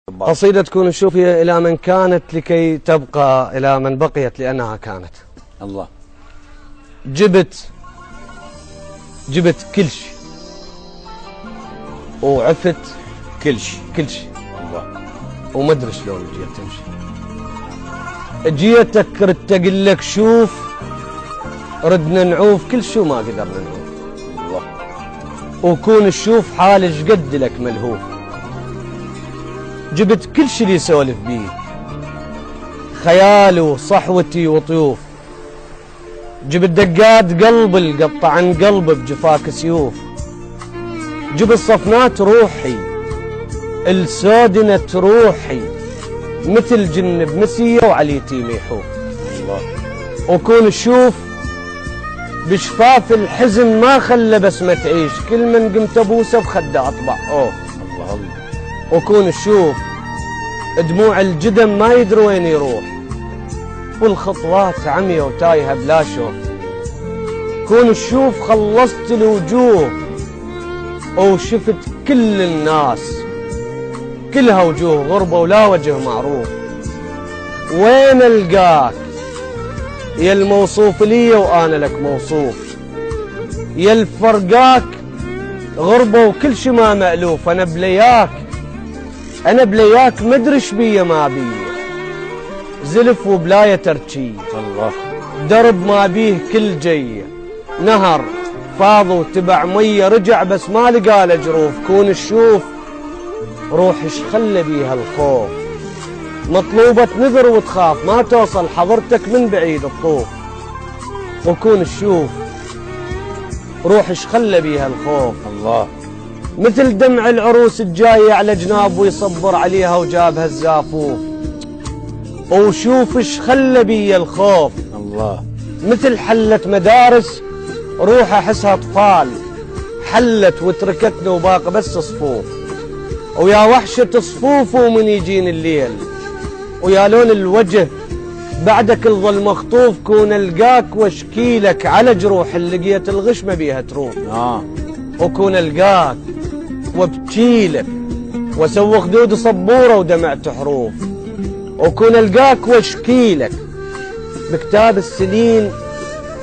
قصيدة تكون الشوفية إلى من كانت لكي تبقى إلى من بقيت لأنها كانت. الله. جبت كل شيء وعفت كل شيء. الله. وما ادري شلون جيت تمشي. جيتك ردت اقول لك شوف، ردنا نعوف كل شيء ما قدرنا نعوف. الله. وكون الشوف حالش قد لك ملهوف. جبت كل شيء اللي يسولف بيه، خيال وصحوتي وطيوف. جبت دقات قلب القطع عن قلب بجفاك سيوف. جبت صفنات روحي السودنة روحي، مثل جن بمسية وعليتي ميحوف. الله. وكون الشوف بشفاف الحزن ما خلى بسمة تعيش، كل من قمت ابوسه بخده اطبع. اوه الله الله. وكون الشوف دموع الجدم ما يدري وين يروح، والخطوات عمية وتايهة بلا شوف. كون الشوف خلصت الوجوه وشفت كل الناس، كلها وجوه غربة ولا وجه معروف. وين القاك يا الموصوف لي وانا لك موصوف، يا الفرقاك غربة وكل شي ما مألوف. انا بلياك مدري بيه ما بيه، زلف وبلاية ترجية. الله. درب ما بيه كل جية، نهر فاض وتبع مية رجع بس ما لقى له جروف. كون الشوف روحش خلى بيها الخوف، مطلوبة نذر وتخاف ما توصل حضرتك من بعيد الطوف. وكون الشوف روحش خلى بيها الخوف. الله. مثل دمع العروس الجاية على جناب ويصبر عليها وجابها الزافوف. وشوفش خلى بيا الخوف. الله. مثل حلة مدارس روح احسها اطفال، حلت وتركتنا وباقي بس صفوف. ويا وحشة صفوف ومن يجين الليل، ويا لون الوجه بعدك الظل مخطوف. كون القاك واشكيلك على جروح اللي لقيت الغشمة بيها تروح. وكون القاك وابكيلك واسوي خدود صبورة ودمعت حروف. وكون القاك واشكيلك بكتاب السنين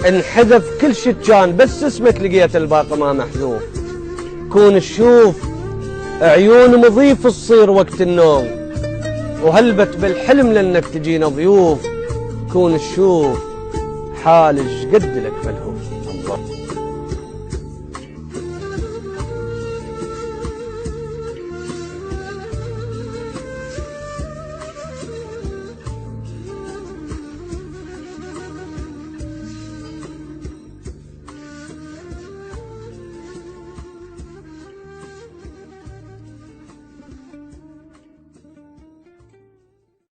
انحذف كل شي كان بس اسمك لقيت الباقي ما محذوف. كون الشوف عيون مضيف تصير وقت النوم، وهلبت بالحلم لانك تجينا ضيوف. كون الشوف حالج قد لك ملهوف.